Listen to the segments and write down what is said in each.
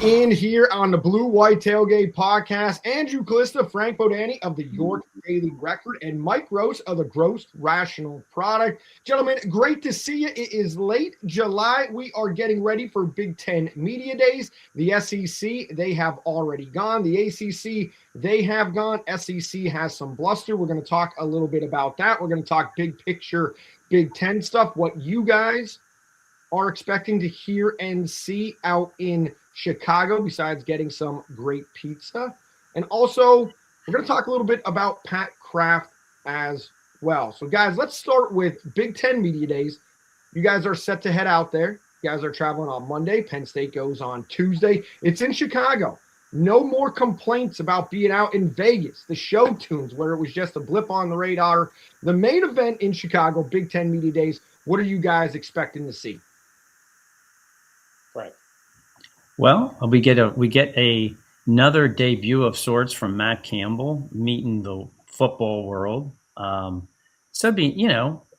In here on the BlueWhite Tailgate podcast, Andrew Calista, Frank Bodani of the York Daily Record, and Mike Gross of the Gross Rational Product. Gentlemen, great to see you. It is late July. We are getting ready for Big Ten Media Days. The SEC, they have already gone. The ACC, they have gone. SEC has some bluster. We're going to talk a little bit about that. We're going to talk big picture Big Ten stuff, what you guys are expecting to hear and see out in Chicago, besides getting some great pizza. And also, we're going to talk a little bit about Pat Kraft as well. So, guys, let's start with Big Ten Media Days. You guys are set to head out there. You guys are traveling on Monday. Penn State goes on Tuesday. It's in Chicago. No more complaints about being out in Vegas, the show tunes, where it was just a blip on the radar. The main event in Chicago, Big Ten Media Days, what are you guys expecting to see? Right. Well, we get another debut of sorts from Matt Campbell meeting the football world. So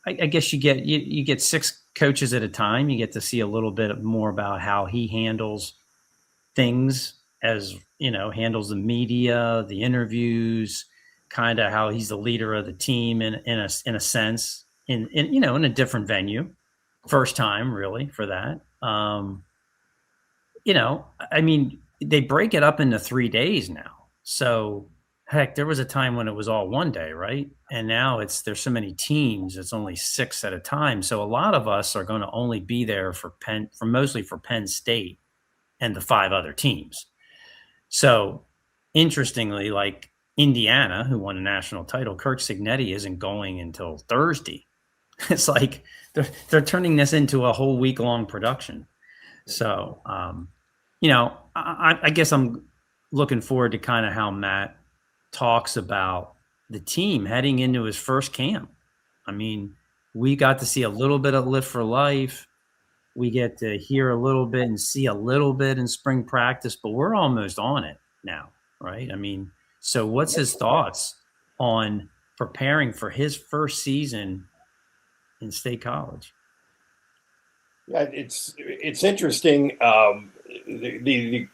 I guess you get 6 coaches at a time. You get to see a little bit more about how he handles things, as handles the media, the interviews, kind of how he's the leader of the team in a sense, in a different venue, first time really for that. They break it up into 3 days now. So heck, there was a time when it was all one day, right? And now there's so many teams, it's only 6 at a time. So a lot of us are going to only be there mostly for Penn State and the 5 other teams. So interestingly, like Indiana, who won a national title, Kirk Cignetti isn't going until Thursday. It's like they're turning this into a whole week-long production. So, I guess I'm looking forward to kind of how Matt talks about the team heading into his first camp. I mean, we got to see a little bit of Lift for Life. We get to hear a little bit and see a little bit in spring practice, but we're almost on it now, right? I mean, so what's his thoughts on preparing for his first season in State College? Yeah, it's interesting. The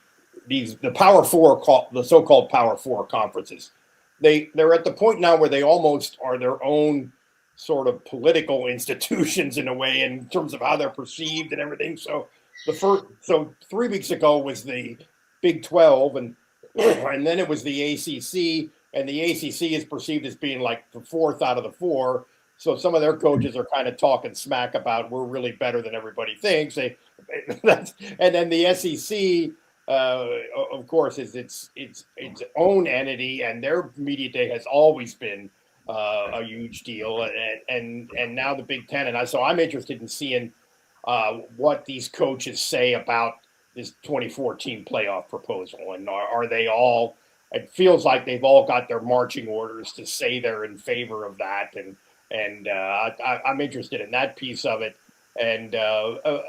Power Four, the so-called Power Four conferences, they're at the point now where they almost are their own sort of political institutions in a way, in terms of how they're perceived and everything. So 3 weeks ago was the Big 12, and then it was the ACC, and the ACC is perceived as being like the 4th out of the 4. So some of their coaches are kind of talking smack about we're really better than everybody thinks. And then the SEC, of course, is its own entity, and their media day has always been a huge deal. And now the Big Ten, and so I'm interested in seeing what these coaches say about this 2014 playoff proposal, and are they all? It feels like they've all got their marching orders to say they're in favor of that, and I'm interested in that piece of it. And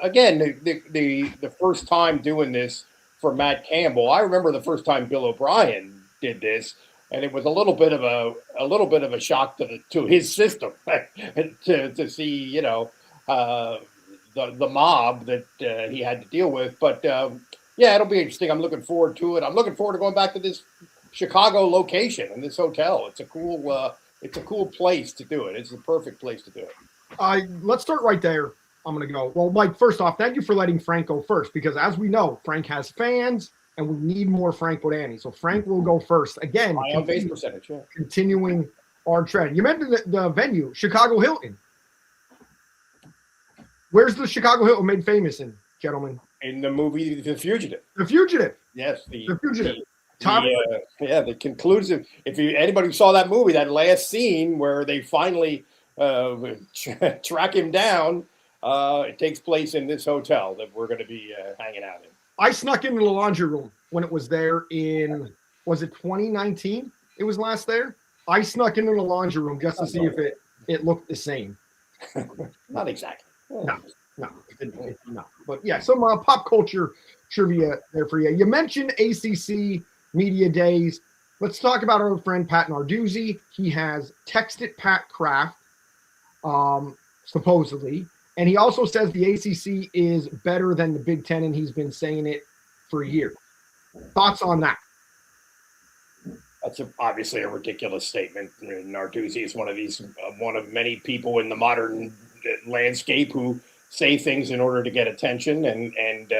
again, the first time doing this for Matt Campbell, I remember the first time Bill O'Brien did this, and it was a little bit of a shock to his system to see the mob that he had to deal with. But yeah, it'll be interesting. I'm looking forward to it. I'm looking forward to going back to this Chicago location and this hotel. It's a cool place to do it. It's the perfect place to do it. Let's start right there. I'm going to go. Well, Mike, first off, thank you for letting Frank go first, because as we know, Frank has fans, and we need more Frank Bodani. So Frank will go first. Again, base percentage, yeah. Continuing our trend. You mentioned the venue, Chicago Hilton. Where's the Chicago Hilton made famous in, gentlemen? In the movie The Fugitive. The Fugitive. Yes. The Fugitive. The conclusive. If anybody who saw that movie, that last scene where they finally track him down, it takes place in this hotel that we're going to be hanging out in. I snuck into the laundry room when it was there in, was it 2019? It was last there. I snuck into the laundry room just to see if it looked the same. Not exactly. No. But yeah, some pop culture trivia there for you. You mentioned ACC Media Days. Let's talk about our friend Pat Narduzzi. He has texted Pat Kraft, supposedly, and he also says the ACC is better than the Big Ten, and he's been saying it for years. Thoughts on that? That's obviously a ridiculous statement. Narduzzi is one of many people in the modern landscape who say things in order to get attention, and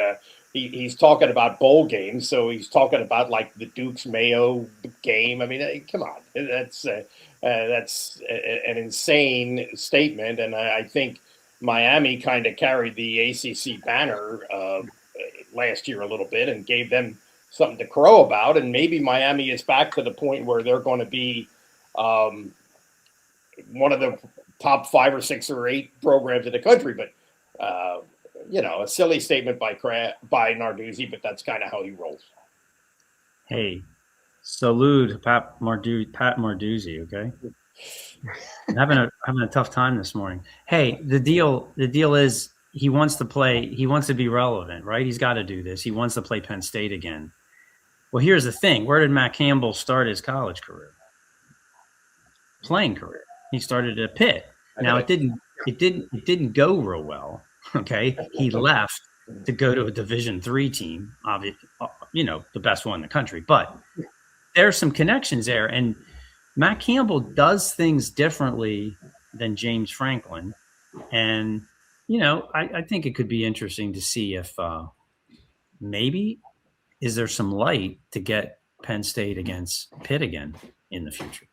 he's talking about bowl games, so he's talking about like the Duke's Mayo game. I mean, come on, that's an insane statement, and I think Miami kind of carried the ACC banner last year a little bit and gave them something to crow about, and maybe Miami is back to the point where they're going to be one of the top 5 or 6 or 8 programs in the country. But a silly statement by Narduzzi, but that's kind of how he rolls. Hey, salute Pat Narduzzi. Okay, I'm having a tough time this morning. Hey, the deal is he wants to play. He wants to be relevant, right? He's got to do this. He wants to play Penn State again. Well, here's the thing. Where did Matt Campbell start his college career? Playing career. He started at Pitt. Now it didn't go real well. Okay. He left to go to a Division III team, obviously, the best one in the country. But there's some connections there. And Matt Campbell does things differently than James Franklin. And, I think it could be interesting to see if maybe is there some light to get Penn State against Pitt again in the future?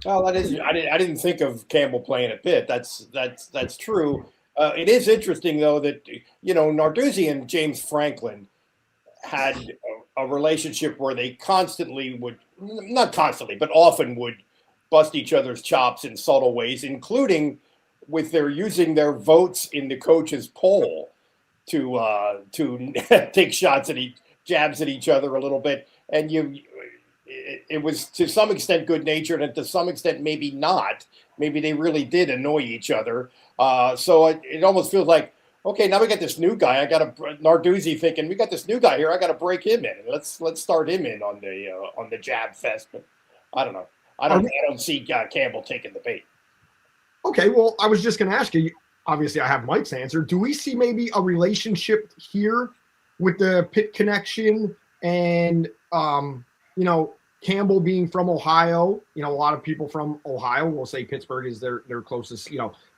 Well, that is. I didn't think of Campbell playing at Pitt. That's true. It is interesting though that Narduzzi and James Franklin had a relationship where they not constantly, but often would bust each other's chops in subtle ways, including with their using their votes in the coaches' poll to take shots at jabs at each other a little bit, and it was to some extent good natured, and to some extent maybe not. Maybe they really did annoy each other. So it almost feels like, okay, now we got this new guy. I got Narduzzi thinking we got this new guy here. I got to break him in. Let's start him in on the jab fest. But I don't know. I don't see Campbell taking the bait. Okay, well, I was just going to ask you. Obviously, I have Mike's answer. Do we see maybe a relationship here with the Pitt connection and, Campbell being from Ohio? A lot of people from Ohio will say Pittsburgh is their closest,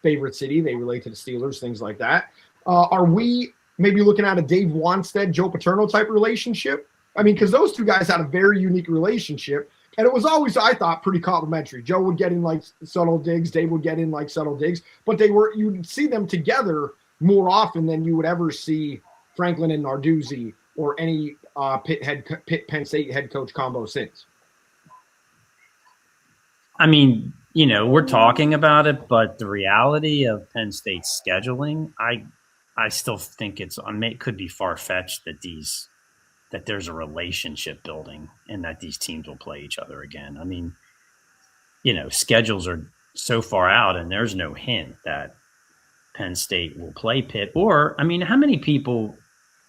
favorite city. They relate to the Steelers, things like that. Are we maybe looking at a Dave Wanstead, Joe Paterno type relationship? I mean, because those two guys had a very unique relationship. And it was always, I thought, pretty complimentary. Joe would get in like subtle digs. Dave would get in like subtle digs. But you'd see them together more often than you would ever see Franklin and Narduzzi or any Pitt Penn State head coach combo since. I mean, we're talking about it, but the reality of Penn State's scheduling, I still think it could be far-fetched that there's a relationship building and that these teams will play each other again. I mean, schedules are so far out and there's no hint that Penn State will play Pitt. Or, I mean, how many people,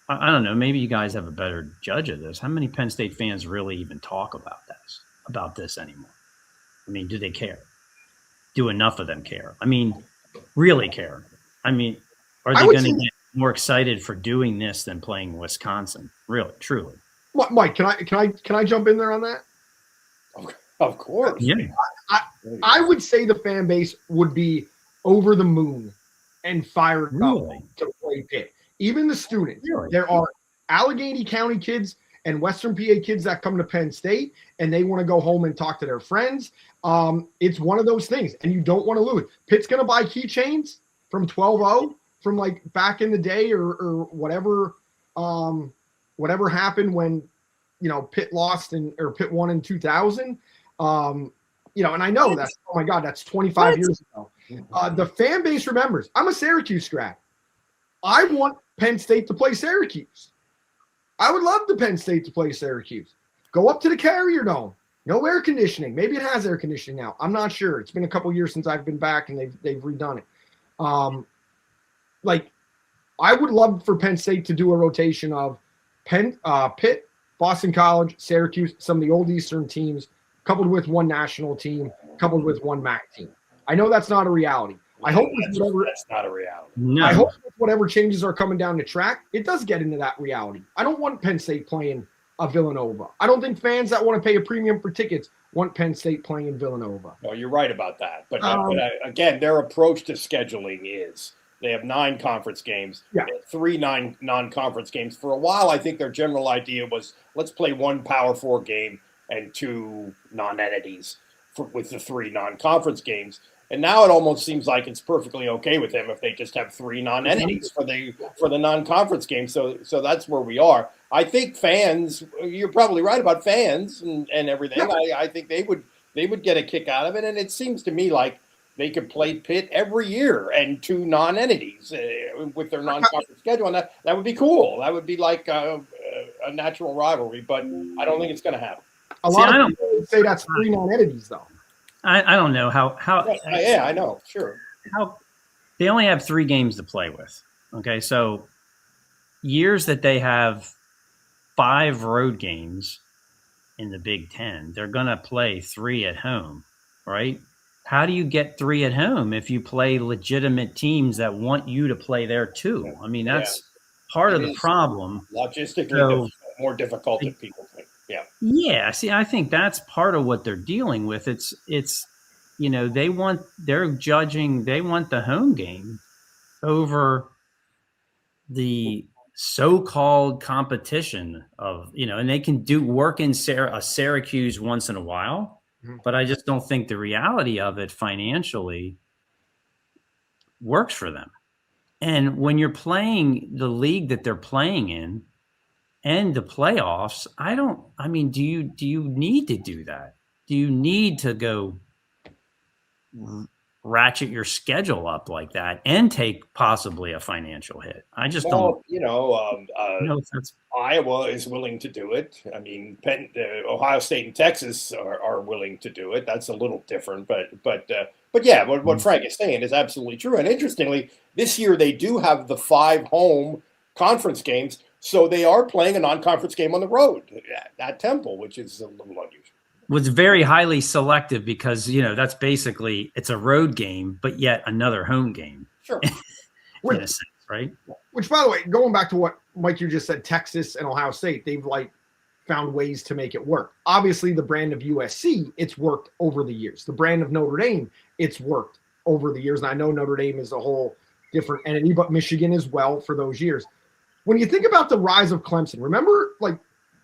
I don't know, maybe you guys have a better judge of this. How many Penn State fans really even talk about this anymore? I mean, do they care? Do enough of them care? I mean, really care? I mean, are they going to get more excited for doing this than playing Wisconsin? Really, truly. Mike, can I jump in there on that? Of course. Yeah. I would say the fan base would be over the moon and fired up to play Pitt. Even the students. Really? There are Allegheny County kids and Western PA kids that come to Penn State and they want to go home and talk to their friends. It's one of those things, and you don't want to lose. Pitt's going to buy keychains from 12-0 from like back in the day or whatever happened when, Pitt lost or Pitt won in 2000. And I know that's, oh my God, that's 25 years ago. The fan base remembers. I'm a Syracuse grad. I want Penn State to play Syracuse. I would love the Penn State to play Syracuse. Go up to the Carrier Dome. No air conditioning. Maybe it has air conditioning now. I'm not sure. It's been a couple years since I've been back and they've redone it. I would love for Penn State to do a rotation of Pitt, Boston College, Syracuse, some of the old Eastern teams, coupled with one national team, coupled with one MAC team. I know that's not a reality. I hope that's not a reality. No. I hope whatever changes are coming down the track, it does get into that reality. I don't want Penn State playing a Villanova. I don't think fans that want to pay a premium for tickets want Penn State playing in Villanova. No, you're right about that. But again, their approach to scheduling is they have 9 conference games, Yeah. 3 non-conference games. For a while, I think their general idea was let's play 1 Power 4 game and 2 non-entities with the 3 non-conference games. And now it almost seems like it's perfectly okay with them if they just have 3 non-entities for the non-conference game. So that's where we are. I think fans, you're probably right about fans and everything. Yeah. I think they would get a kick out of it. And it seems to me like they could play Pitt every year and 2 non-entities with their non-conference schedule. And that would be cool. That would be like a natural rivalry. But I don't think it's going to happen. A lot of people would say that's 3 non-entities, though. I don't know how. Yeah, I know. Sure. How they only have 3 games to play with. Okay, so years that they have 5 road games in the Big Ten, they're going to play 3 at home, right? How do you get 3 at home if you play legitimate teams that want you to play there too? I mean, that's part of the problem. Logistically, more difficult than people think. Yeah. Yeah. See, I think that's part of what they're dealing with. It's they want the home game over the so-called competition of, and they can do work in Syracuse once in a while, but I just don't think the reality of it financially works for them. And when you're playing the league that they're playing in, and the playoffs, do you need to do that? Do you need to go ratchet your schedule up like that and take possibly a financial hit? I just don't. Iowa is willing to do it. I mean, Ohio State and Texas are willing to do it. That's a little different, but yeah, what Frank is saying is absolutely true. And interestingly, this year they do have the 5 home conference games. So they are playing a non-conference game on the road at Temple, which is a little unusual. Was very highly selective because, that's basically it's a road game, but yet another home game. Sure. In a sense, right? Which, by the way, going back to what Mike, you just said, Texas and Ohio State, they've found ways to make it work. Obviously, the brand of USC, it's worked over the years. The brand of Notre Dame, it's worked over the years. And I know Notre Dame is a whole different entity, but Michigan as well for those years. When you think about the rise of Clemson, remember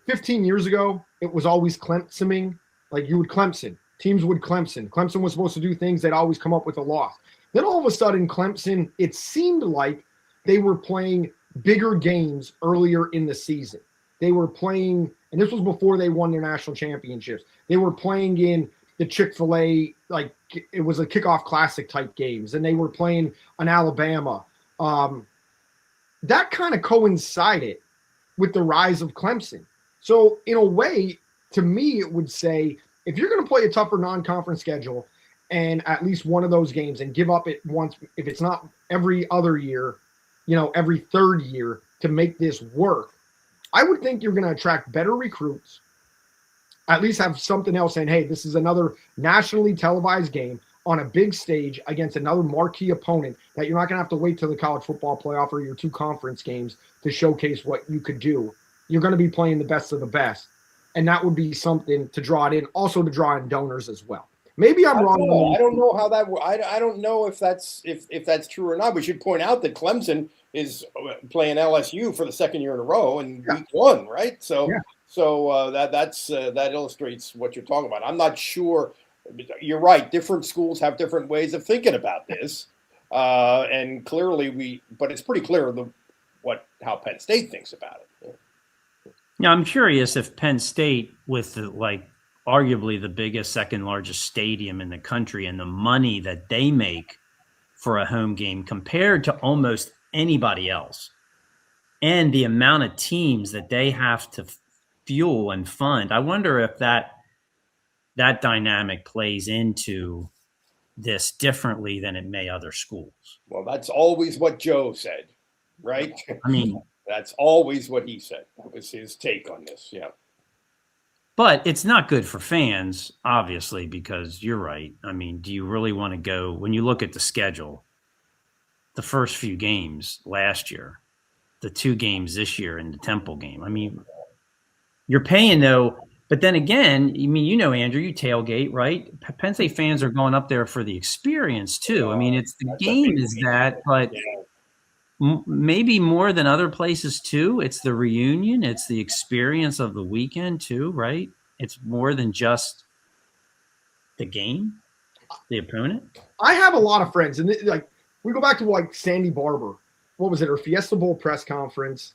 15 years ago, it was always Clemsoning. You would Clemson. Teams would Clemson. Clemson was supposed to do things. They'd always come up with a loss. Then all of a sudden, Clemson, it seemed like they were playing bigger games earlier in the season. They were playing, and this was before they won their national championships. They were playing in the Chick-fil-A, it was a kickoff classic type games, and they were playing on Alabama. That kind of coincided with the rise of Clemson. So in a way, to me, it would say, if you're going to play a tougher non-conference schedule and at least one of those games and give up it once, if it's not every other year, every third year to make this work, I would think you're going to attract better recruits, at least have something else saying, hey, this is another nationally televised game on a big stage against another marquee opponent that you're not going to have to wait till the college football playoff or your 2 conference games to showcase what you could do. You're going to be playing the best of the best. And that would be something to draw it in, also to draw in donors as well. Maybe I'm wrong. I don't know how that. I don't know if that's true or not. We should point out that Clemson is playing LSU for the 2nd year in a row in week 1, right? So that illustrates what you're talking about. I'm not sure. You're right. Different schools have different ways of thinking about this, and clearly but it's pretty clear how Penn State thinks about it. Now, I'm curious if Penn State, with arguably the biggest, 2nd largest stadium in the country, and the money that they make for a home game compared to almost anybody else, and the amount of teams that they have to fuel and fund, I wonder if that dynamic plays into this differently than it may other schools. Well, that's always what Joe said, right? I mean, that's always what he said. That was his take on this. Yeah. But it's not good for fans, obviously, because you're right. I mean, do you really want to go, when you look at the schedule, the first few games last year, the 2 games this year in the Temple game? I mean, You're paying though, but then again, I mean, Andrew, you tailgate, right? Penn State fans are going up there for the experience too. I mean, it's the That's a game big is thing. that, but Yeah. maybe more than other places too. It's the reunion, it's the experience of the weekend too, right? It's more than just the game, the opponent. I have a lot of friends, and like we go back to like Sandy Barber. What was it? Her Fiesta Bowl press conference,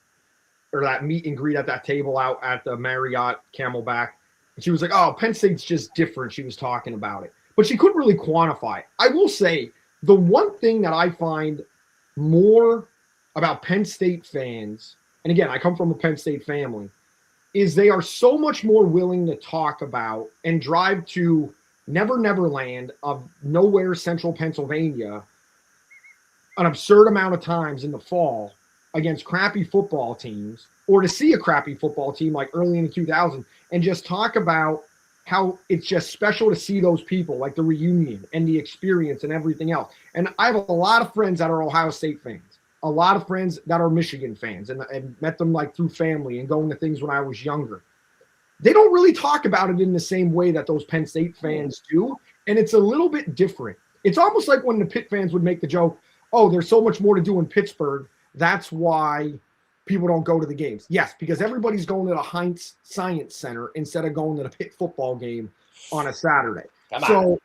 or that meet and greet at that table out at the Marriott Camelback. And she was like, "Oh, Penn State's just different." She was talking about it, but she couldn't really quantify it. I will say the one thing that I find more about Penn State fans, and again, I come from a Penn State family, is they are so much more willing to talk about and drive to Never Never Land of nowhere central Pennsylvania an absurd amount of times in the fall against crappy football teams, or to see a crappy football team like early in the 2000s and just talk about how it's just special to see those people, like the reunion and the experience and everything else. And I have a lot of friends that are Ohio State fans, a lot of friends that are Michigan fans, and met them like through family and going to things when I was younger. They don't really talk about it in the same way that those Penn State fans do, and it's a little bit different. It's almost like when the Pitt fans would make the joke, "Oh, there's so much more to do in Pittsburgh. That's why people don't go to the games." Yes, because everybody's going to the Heinz Science Center instead of going to the Pitt football game on a Saturday. So,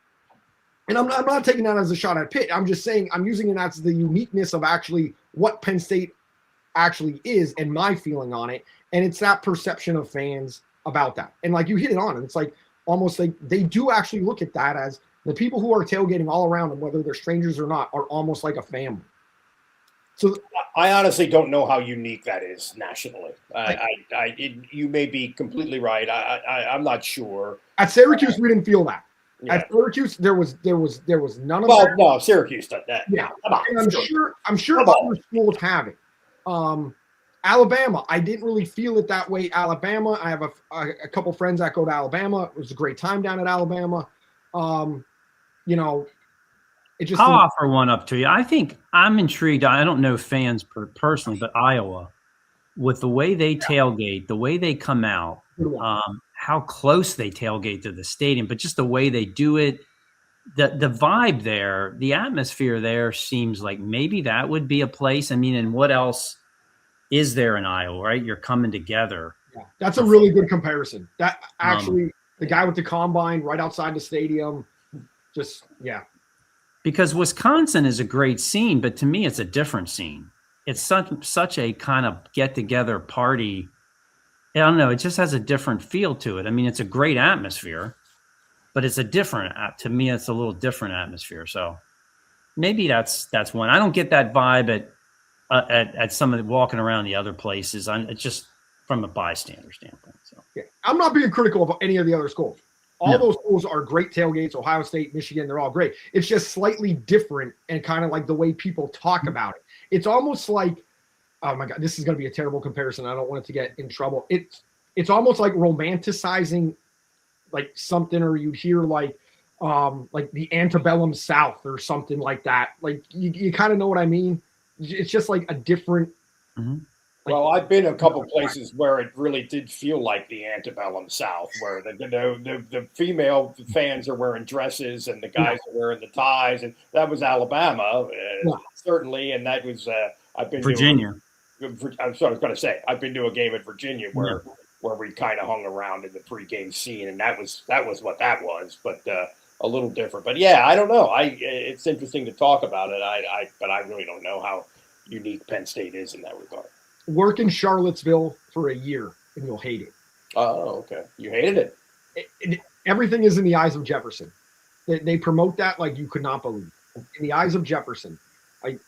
and I'm not taking that as a shot at Pitt. I'm just saying I'm using it as the uniqueness of actually what Penn State actually is and my feeling on it. And it's that perception of fans about that. And like you hit it on, and it's like almost like they do actually look at that as the people who are tailgating all around them, whether they're strangers or not, are almost like a family. So I honestly don't know how unique that is nationally. You may be completely right. I'm not sure. At Syracuse, we didn't feel that. Yeah. At Syracuse, there was none of that. Well, no, Syracuse does that. Yeah, Come on, and I'm sure other schools have it. Alabama, I didn't really feel it that way. Alabama, I have a couple friends that go to Alabama. It was a great time down at Alabama. It just I'll offer one up to you. I think I'm intrigued. I don't know fans personally, but Iowa, with the way they tailgate, the way they come out, how close they tailgate to the stadium, but just the way they do it, the vibe there, the atmosphere there seems like maybe that would be a place. I mean, and what else is there in Iowa, right? You're coming together. Yeah, that's a really good comparison. That actually, the guy with the combine right outside the stadium, just, yeah. Because Wisconsin is a great scene, but to me, it's a different scene. It's such a kind of get-together party. I don't know. It just has a different feel to it. I mean, it's a great atmosphere, but it's a different, to me, it's a little different atmosphere. So maybe that's one. I don't get that vibe at some of the walking around the other places. It's just from a bystander standpoint. So yeah. I'm not being critical of any of the other schools. All those schools are great tailgates. Ohio State, Michigan, they're all great. It's just slightly different and kind of like the way people talk about it. It's almost like, oh my God, this is going to be a terrible comparison. I don't want it to get in trouble. It's almost like romanticizing like something, or you'd hear like the antebellum South or something like that. Like you kind of know what I mean? It's just like a different. Mm-hmm. Well, I've been a couple places where it really did feel like the antebellum South, where the female fans are wearing dresses and the guys are wearing the ties, and that was Alabama, certainly, and that was I've been Virginia. I'm sorry, I was going to say I've been to a game at Virginia where we kind of hung around in the pregame scene, and that was what that was, but a little different. But yeah, I don't know. It's interesting to talk about it. But I really don't know how unique Penn State is in that regard. Work in Charlottesville for a year and you'll hate it. Oh, okay. You hated it. Everything is in the eyes of Jefferson. They promote that like you could not believe. In the eyes of Jefferson, I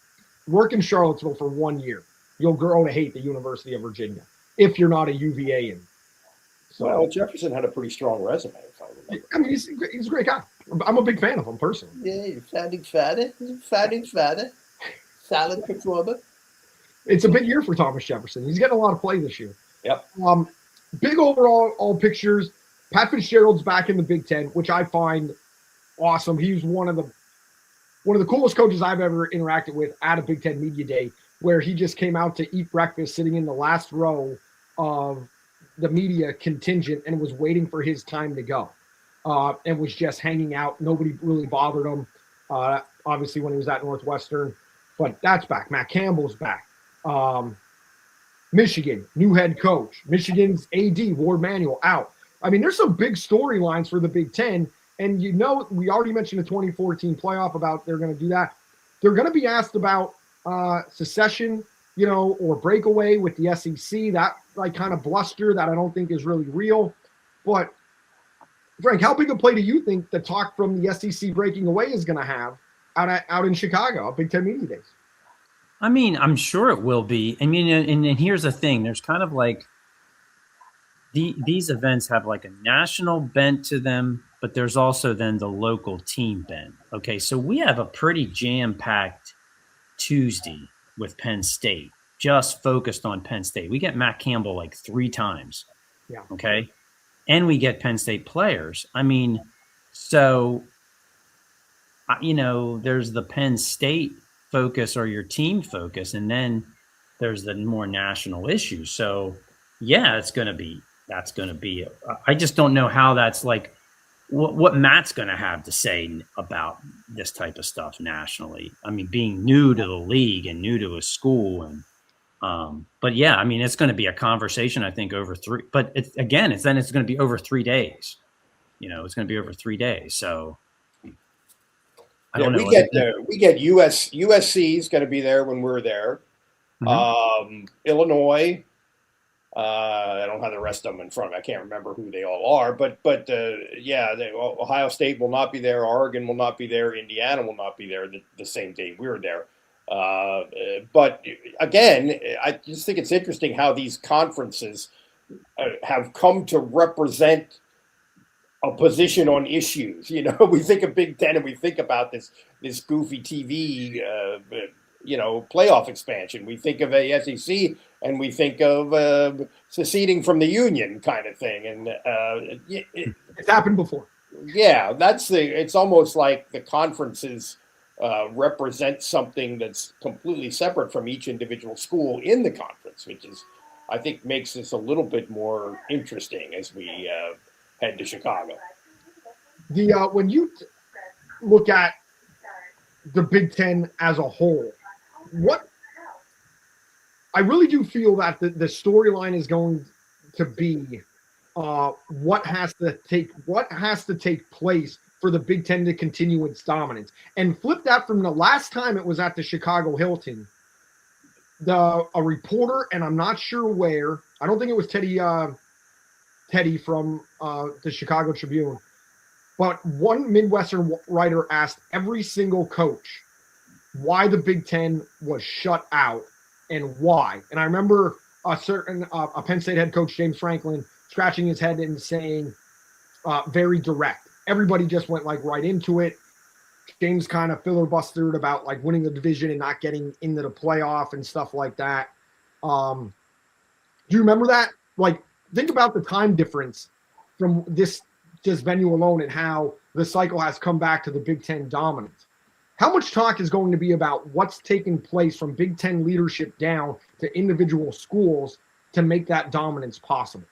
work in Charlottesville for 1 year. You'll grow to hate the University of Virginia if you're not a UVA-an. So well, Jefferson had a pretty strong resume, if I remember. I mean, he's a great guy. I'm a big fan of him personally. Yeah, you're founding father. Solid performer. It's a big year for Thomas Jefferson. He's getting a lot of play this year. Yep. Big overall all pictures. Pat Fitzgerald's back in the Big Ten, which I find awesome. He's one of the coolest coaches I've ever interacted with at a Big Ten Media Day, where he just came out to eat breakfast sitting in the last row of the media contingent and was waiting for his time to go, and was just hanging out. Nobody really bothered him. Obviously, when he was at Northwestern, but that's back. Matt Campbell's back. Michigan, new head coach. Michigan's AD, Ward Manuel, out. I mean, there's some big storylines for the Big Ten. And we already mentioned the 2014 playoff about they're going to do that. They're going to be asked about secession, or breakaway with the SEC. That kind of bluster that I don't think is really real. But Frank, how big a play do you think the talk from the SEC breaking away is going to have out in Chicago, Big Ten Media Days? I mean, I'm sure it will be. I mean, and here's the thing. There's kind of like these events have like a national bent to them, but there's also then the local team bent. Okay, so we have a pretty jam-packed Tuesday with Penn State, just focused on Penn State. We get Matt Campbell like 3 times. Yeah. Okay. And we get Penn State players. I mean, so, there's the Penn State focus or your team focus, and then there's the more national issues. So, yeah, that's going to be. I just don't know how that's like what Matt's going to have to say about this type of stuff nationally. I mean, being new to the league and new to a school, and but yeah, I mean, it's going to be a conversation, I think, over 3. But it's going to be over 3 days. It's going to be over 3 days. So I don't know. We get USC is going to be there when we're there. Mm-hmm. Illinois. I don't have the rest of them in front of me. I can't remember who they all are, but Ohio State will not be there. Oregon will not be there. Indiana will not be there the same day we were there. But again, I just think it's interesting how these conferences have come to represent a position on issues. We think of Big Ten and we think about this goofy TV, playoff expansion. We think of a SEC and we think of seceding from the union kind of thing. And it's happened before. Yeah, it's almost like the conferences represent something that's completely separate from each individual school in the conference, which is, I think, makes this a little bit more interesting as we head to Chicago. When you look at the Big Ten as a whole, I really do feel that the storyline is going to be what has to take place for the Big Ten to continue its dominance. And flip that from the last time it was at the Chicago Hilton. A reporter, and I'm not sure where, I don't think it was Teddy from the Chicago Tribune, but one Midwestern writer asked every single coach why the Big Ten was shut out and why. And I remember a Penn State head coach, James Franklin, scratching his head and saying very direct. Everybody just went right into it. James kind of filibustered about winning the division and not getting into the playoff and stuff like that. Do you remember that? Think about the time difference from this just venue alone and how the cycle has come back to the Big Ten dominance. How much talk is going to be about what's taking place from Big Ten leadership down to individual schools to make that dominance possible?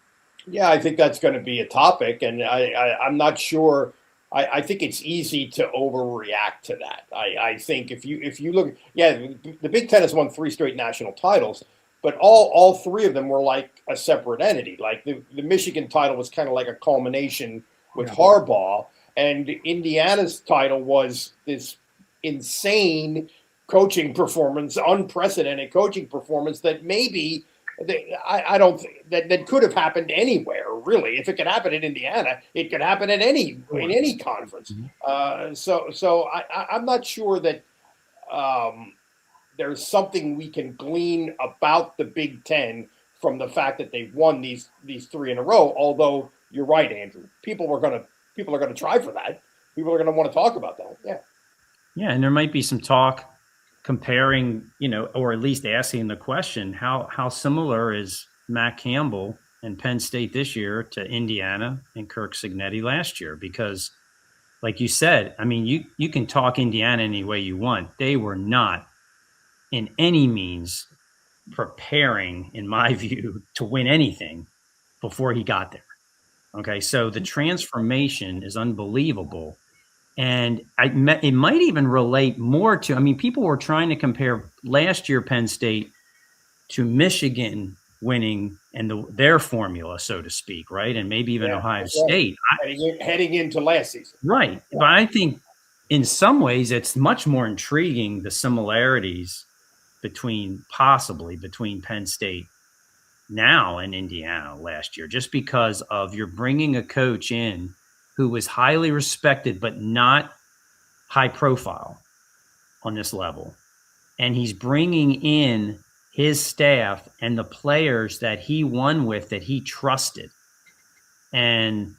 Yeah, I think that's going to be a topic, and I'm not sure. I think it's easy to overreact to that. I think if you look, the Big Ten has won 3 straight national titles, but all 3 of them were like a separate entity. Like the Michigan title was kind of like a culmination with Harbaugh, and Indiana's title was this insane coaching performance, unprecedented coaching performance that maybe I don't think that could have happened anywhere, really. If it could happen in Indiana, it could happen in any conference. So I'm not sure that there's something we can glean about the Big Ten from the fact that they've won these 3 in a row. Although you're right, Andrew, people are going to try for that. People are going to want to talk about that. Yeah. Yeah, and there might be some talk comparing, or at least asking the question, how similar is Matt Campbell and Penn State this year to Indiana and Kirk Cignetti last year? Because, like you said, I mean, you can talk Indiana any way you want. They were not in any means preparing, in my view, to win anything before he got there. Okay, so the transformation is unbelievable. And it might even relate more to, I mean, people were trying to compare last year Penn State to Michigan winning and their formula, so to speak, right? And maybe even Ohio State. Heading into last season. Right. But I think in some ways it's much more intriguing, the similarities between Penn State now and Indiana last year, just because of you're bringing a coach in who was highly respected but not high profile on this level. And he's bringing in his staff and the players that he won with, that he trusted. And,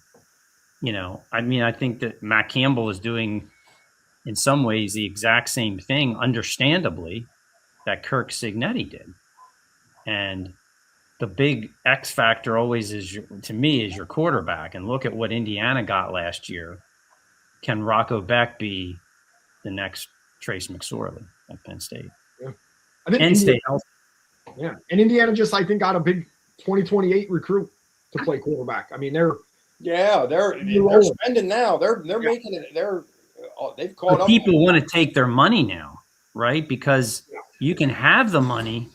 you know, I mean, I think that Matt Campbell is doing in some ways the exact same thing, understandably, that Kirk Cignetti did. And the big X factor always is, to me, is your quarterback. And look at what Indiana got last year. Can Rocco Beck be the next Trace McSorley at Penn State? Yeah. I think and stay healthy. Yeah. And Indiana just, I think, got a big 2028 recruit to play quarterback. I mean, they're spending now. They're making it. They've caught up. People want to take their money now, right? Because you can have the money,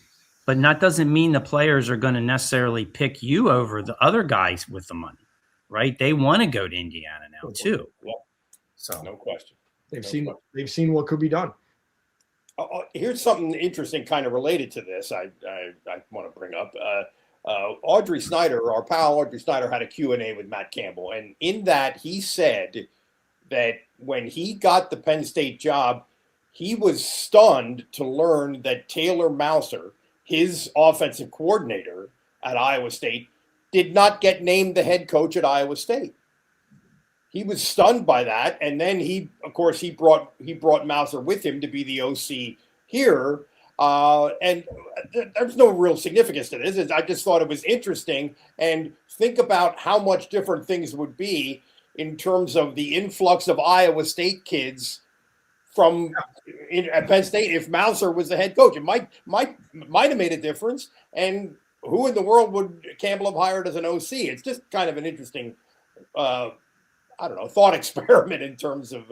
but that doesn't mean the players are going to necessarily pick you over the other guys with the money, right? They want to go to Indiana now too. Yeah. So no question. They've seen what could be done. Here's something interesting, kind of related to this. I want to bring up. Audrey Snyder, our pal Audrey Snyder, had a Q&A with Matt Campbell, and in that he said that when he got the Penn State job, he was stunned to learn that Taylor Mouser, his offensive coordinator at Iowa State, did not get named the head coach at Iowa State. He was stunned by that, and then he brought Mouser with him to be the OC here. And there's no real significance to this. I just thought it was interesting, and think about how much different things would be in terms of the influx of Iowa State kids at Penn State if Mouser was the head coach. It might have made a difference. And who in the world would Campbell have hired as an OC? It's just kind of an interesting, thought experiment in terms of.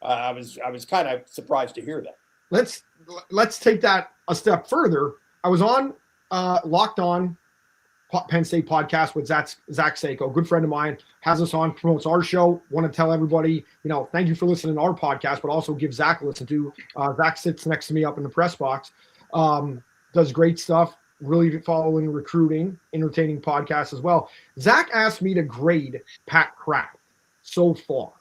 I was kind of surprised to hear that. Let's take that a step further. I was on Locked On Penn State podcast with Zach Sako, good friend of mine, has us on, promotes our show. Want to tell everybody, thank you for listening to our podcast, but also give Zach a listen to. Zach sits next to me up in the press box, does great stuff, really following recruiting, entertaining podcasts as well. Zach asked me to grade Pat Kraft so far.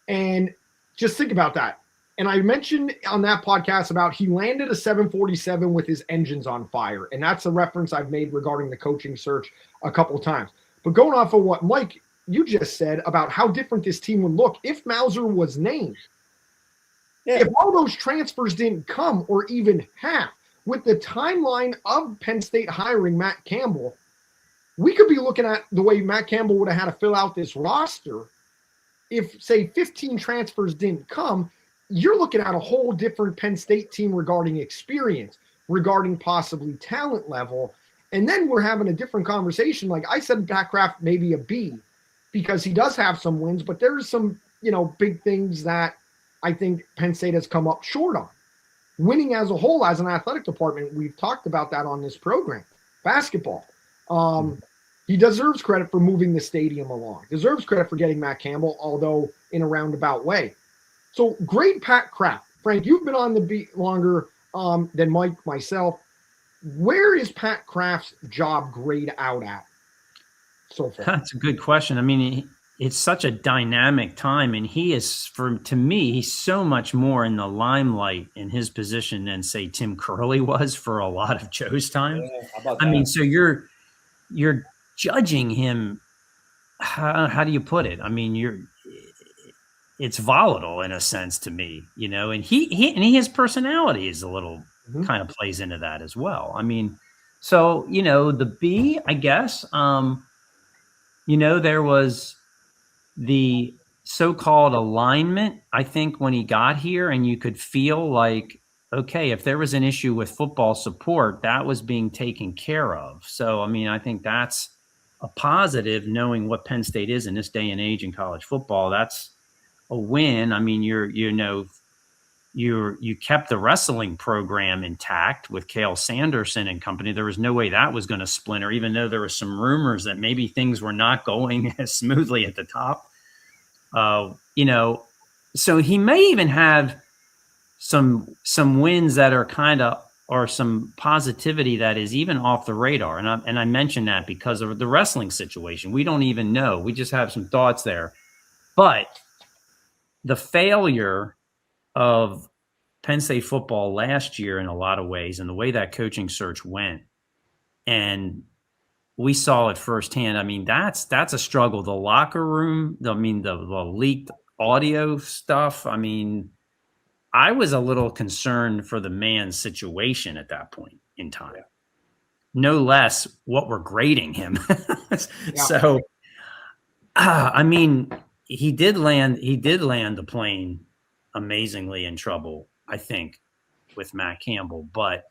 And just think about that. And I mentioned on that podcast about he landed a 747 with his engines on fire. And that's a reference I've made regarding the coaching search a couple of times. But going off of what, Mike, you just said about how different this team would look if Mouser was named. Yeah. If all those transfers didn't come, or even half, with the timeline of Penn State hiring Matt Campbell, we could be looking at the way Matt Campbell would have had to fill out this roster. If, say, 15 transfers didn't come, you're looking at a whole different Penn State team regarding experience, regarding possibly talent level. And then we're having a different conversation. Like I said, Pat Kraft maybe a B, because he does have some wins, but there's some, big things that I think Penn State has come up short on. Winning as a whole, as an athletic department, we've talked about that on this program. Basketball. He deserves credit for moving the stadium along. Deserves credit for getting Matt Campbell, although in a roundabout way. So great Pat Kraft. Frank, you've been on the beat longer than Mike, myself. Where is Pat Kraft's job grade out at so far? That's a good question. I mean, it's such a dynamic time, and he is, to me, he's so much more in the limelight in his position than, say, Tim Curley was for a lot of Joe's time. Yeah, how about that? I mean, so you're judging him. How do you put it? I mean, it's volatile in a sense to me, and his personality is a little kind of plays into that as well. I mean, so, the B, I guess, there was the so-called alignment, I think, when he got here, and you could feel like, okay, if there was an issue with football support, that was being taken care of. So, I mean, I think that's a positive, knowing what Penn State is in this day and age in college football. That's a win. I mean, you kept the wrestling program intact with Cale Sanderson and company. There was no way that was going to splinter, even though there were some rumors that maybe things were not going as smoothly at the top. So he may even have some wins that are kind of, or some positivity that is even off the radar. And I mentioned that because of the wrestling situation. We don't even know. We just have some thoughts there. But the failure of Penn State football last year in a lot of ways, and the way that coaching search went, and we saw it firsthand. I mean, that's a struggle. The locker room, the leaked audio stuff. I mean, I was a little concerned for the man's situation at that point in time. Yeah. No less what we're grading him. Yeah. So, I mean, he did land the plane amazingly in trouble, I think, with Matt Campbell. But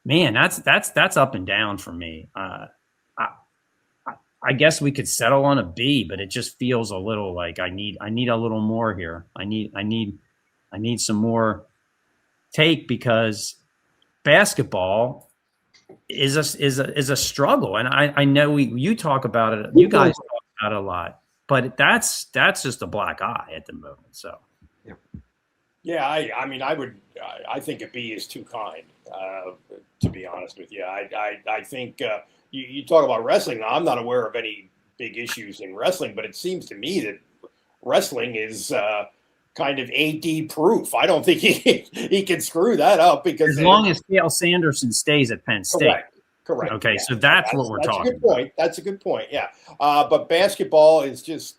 man, that's up and down for me. I guess we could settle on a B, but it just feels a little like I need a little more here. I need some more take, because basketball is a struggle, and I know you talk about it. You guys talk about it a lot, but that's just a black eye at the moment. So yeah, I think a B is too kind, to be honest with you. I think. You talk about wrestling. Now, I'm not aware of any big issues in wrestling, but it seems to me that wrestling is kind of AD proof. I don't think he can screw that up, because as long as Cale Sanderson stays at Penn State. Correct. Okay, yeah. So that's what we're talking about. That's a good point. That's a good point. Yeah, but basketball is just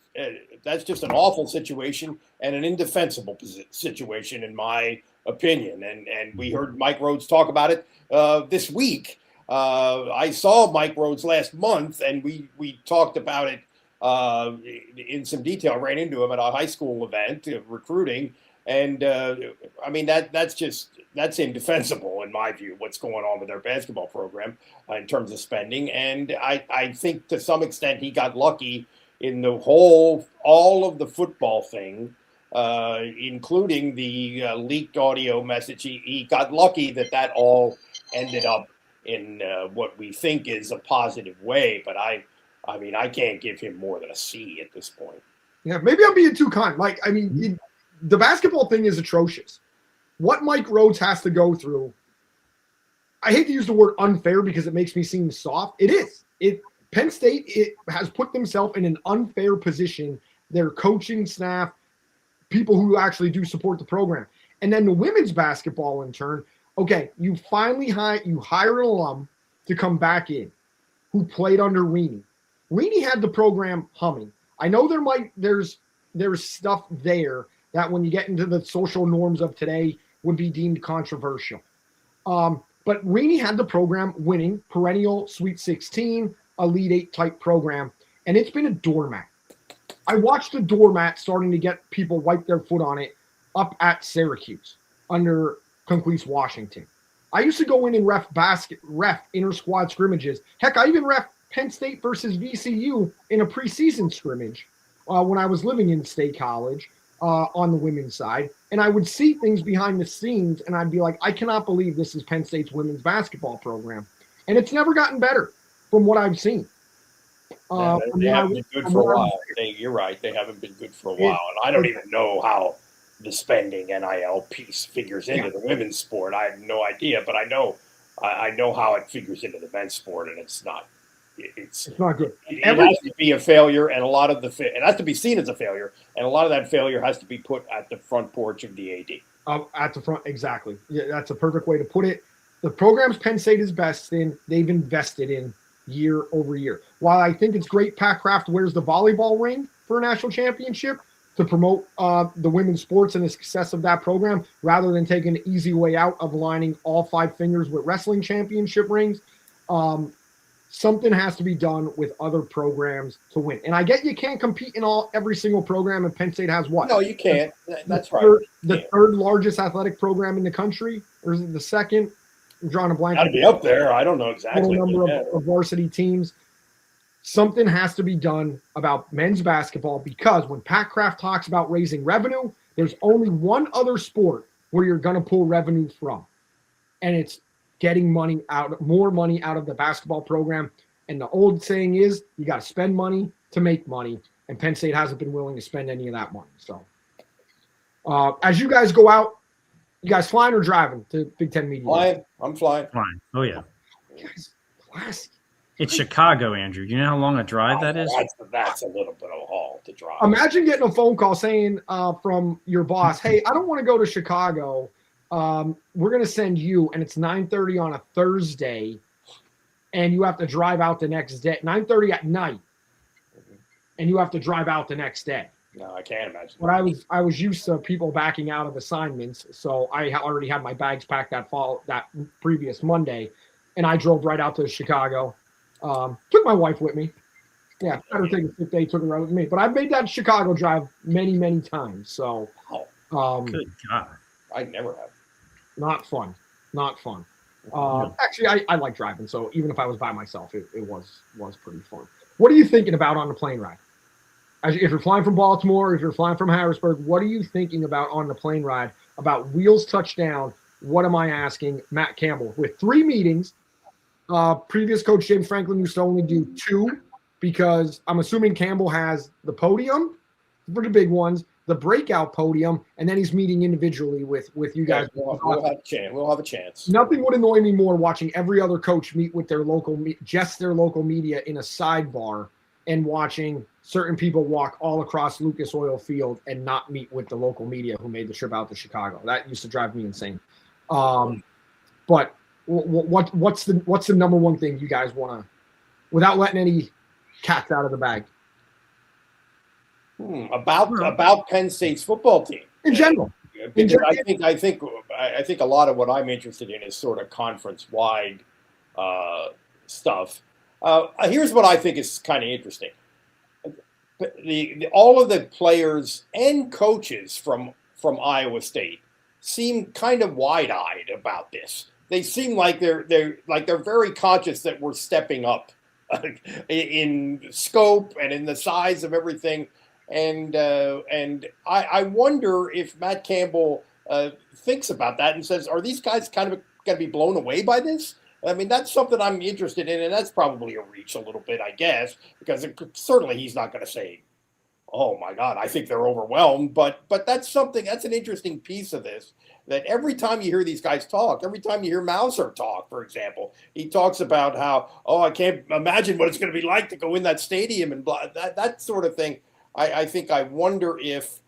that's just an awful situation and an indefensible situation, in my opinion. And we heard Mike Rhodes talk about it this week. I saw Mike Rhodes last month, and we talked about it in some detail. I ran into him at a high school event of recruiting, and I mean that's indefensible in my view. What's going on with their basketball program in terms of spending, and I think to some extent he got lucky in all of the football thing, including the leaked audio message. He got lucky that all ended up in what we think is a positive way, but I mean, I can't give him more than a C at this point. Yeah, maybe I'm being too kind. Mike, I mean, the basketball thing is atrocious. What Mike Rhodes has to go through, I hate to use the word unfair because it makes me seem soft. It is. Penn State has put themselves in an unfair position. Their coaching staff, people who actually do support the program. And then the women's basketball in turn, okay, you finally hire an alum to come back in who played under Reaney. Reaney had the program humming. I know there's stuff there that when you get into the social norms of today would be deemed controversial. But Reaney had the program winning, perennial Sweet 16, Elite 8 type program, and it's been a doormat. I watched the doormat starting to get people wipe their foot on it up at Syracuse under Conquest Washington. I used to go in and ref inter-squad scrimmages. Heck, I even ref Penn State versus VCU in a preseason scrimmage when I was living in State College on the women's side. And I would see things behind the scenes, and I'd be like, I cannot believe this is Penn State's women's basketball program. And it's never gotten better from what I've seen. They haven't been good for a while. You're right. They haven't been good for a while. And I don't even know how the spending NIL piece figures into the women's sport. I have no idea, but I know how it figures into the men's sport, and it's not good. It has to be a failure, and a lot of it has to be seen as a failure, and a lot of that failure has to be put at the front porch of the AD. At the front, exactly. Yeah, that's a perfect way to put it. The programs Penn State is best in, they've invested in year over year. While I think it's great Pat Kraft wears the volleyball ring for a national championship to promote the women's sports and the success of that program, rather than taking an easy way out of aligning all 5 fingers with wrestling championship rings, something has to be done with other programs to win. And I get you can't compete in every single program, and Penn State has what? No, you can't. That's right. The third largest athletic program in the country, or is it the second? I'm drawing a blank. Got to be up there. I don't know exactly. Total number of varsity teams. Something has to be done about men's basketball because when Pat Kraft talks about raising revenue, there's only one other sport where you're going to pull revenue from, and it's getting more money out of the basketball program. And the old saying is you got to spend money to make money, and Penn State hasn't been willing to spend any of that money. So as you guys go out, you guys flying or driving to Big Ten Media? Flying. I'm flying. Fine. Oh, yeah. You guys, classy. It's Chicago, Andrew. You know how long a drive that is? That's a little bit of a haul to drive. Imagine getting a phone call saying from your boss, hey, I don't want to go to Chicago. We're going to send you, and it's 9:30 on a Thursday, and you have to drive out the next day, 9:30 at night, and you have to drive out the next day. No, I can't imagine. But I was used to people backing out of assignments, so I already had my bags packed that previous Monday, and I drove right out to Chicago. Took my wife with me. Yeah, I don't take a sick day, took her out with me. But I've made that Chicago drive many, many times. So, Good God. I never have. Not fun. Actually, I like driving. So even if I was by myself, it was pretty fun. What are you thinking about on the plane ride? If you're flying from Baltimore, if you're flying from Harrisburg, what are you thinking about on the plane ride? About wheels touchdown? What am I asking Matt Campbell? With 3 meetings, previous coach James Franklin used to only do 2 because I'm assuming Campbell has the podium for the big ones, the breakout podium, and then he's meeting individually with you guys. We'll have a chance. Nothing would annoy me more watching every other coach meet with their local media in a sidebar and watching certain people walk all across Lucas Oil Field and not meet with the local media who made the trip out to Chicago. That used to drive me insane. But what's the number one thing you guys want to, without letting any cats out of the bag? About Penn State's football team In general. I think a lot of what I'm interested in is sort of conference-wide stuff. Here's what I think is kind of interesting. All of the players and coaches from Iowa State seem kind of wide-eyed about this. They seem like they're very conscious that we're stepping up in scope and in the size of everything. And I wonder if Matt Campbell thinks about that and says, are these guys kind of going to be blown away by this? I mean, that's something I'm interested in, and that's probably a reach a little bit, I guess, because certainly he's not going to say, oh, my God, I think they're overwhelmed. But that's an interesting piece of this, that every time you hear these guys talk, every time you hear Mauser talk, for example, he talks about how, I can't imagine what it's going to be like to go in that stadium and blah, that sort of thing. I wonder if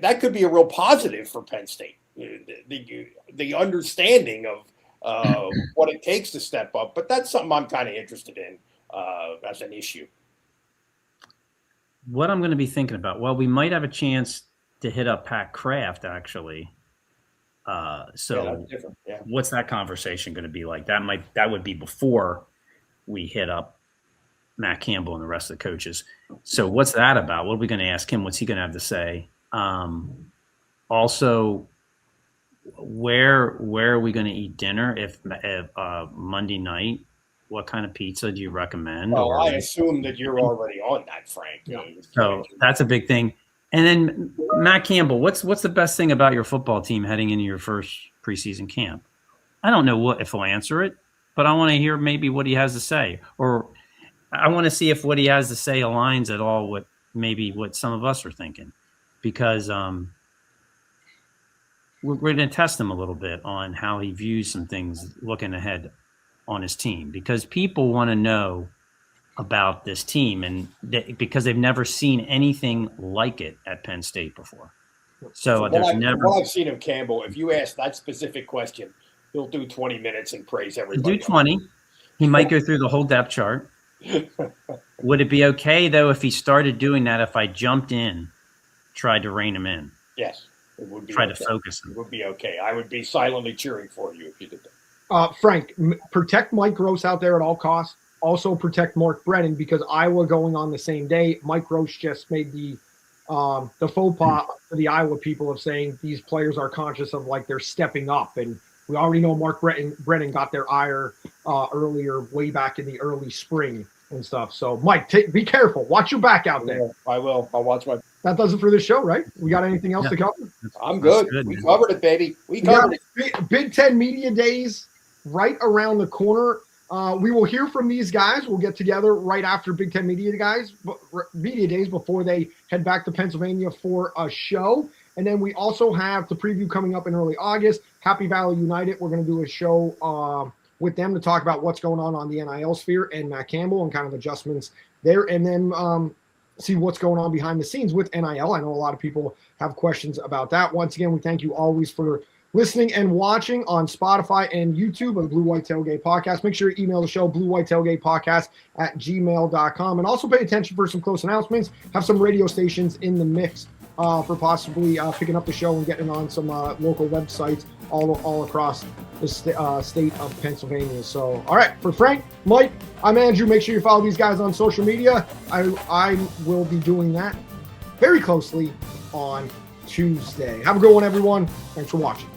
that could be a real positive for Penn State, the understanding of what it takes to step up. But that's something I'm kind of interested in as an issue. What I'm going to be thinking about, well, we might have a chance to hit up Pat Kraft, actually. So yeah. What's that conversation going to be like? That would be before we hit up Matt Campbell and the rest of the coaches. So what's that about? What are we going to ask him? What's he going to have to say? Also, where are we going to eat dinner if Monday night? What kind of pizza do you recommend? I assume that you're already on that, Frank. Yeah. So that's a big thing. And then Matt Campbell, what's the best thing about your football team heading into your first preseason camp? I don't know if he'll answer it, but I want to hear maybe what he has to say, or I want to see if what he has to say aligns at all with maybe what some of us are thinking, because we're going to test him a little bit on how he views some things looking ahead on his team, because people want to know about this team and because they've never seen anything like it at Penn State before. So what I've seen of Campbell, if you ask that specific question, he'll do 20 minutes and praise everybody. He'll do 20. He might go through the whole depth chart. Would it be okay, though, if he started doing that, if I jumped in, tried to rein him in? Yes, it would be. Try to focus him. It would be okay. I would be silently cheering for you if you did that. Frank, protect Mike Gross out there at all costs. Also protect Mark Brennan, because Iowa going on the same day. Mike Gross just made the faux pas for the Iowa people of saying these players are conscious of like they're stepping up and We already know Mark Brennan got their ire earlier, way back in the early spring and stuff. So, Mike, be careful. Watch your back out there. I will. I'll watch my. That does it for this show, right? We got anything else to cover? I'm good. We covered it, baby. We covered it. Big Ten Media Days right around the corner. We will hear from these guys. We'll get together right after Big Ten Media Days before they head back to Pennsylvania for a show. And then we also have the preview coming up in early August. Happy Valley United. We're going to do a show with them to talk about what's going on the NIL sphere and Matt Campbell and kind of adjustments there. And then see what's going on behind the scenes with NIL. I know a lot of people have questions about that. Once again, we thank you always for listening and watching on Spotify and YouTube of Blue White Tailgate Podcast. Make sure you email the show, bluewhitetailgatepodcast@gmail.com. And also pay attention for some close announcements. Have some radio stations in the mix for possibly picking up the show and getting on some local websites all across the state of Pennsylvania. So, all right, for Frank, Mike, I'm Andrew. Make sure you follow these guys on social media. I will be doing that very closely on Tuesday. Have a good one, everyone. Thanks for watching.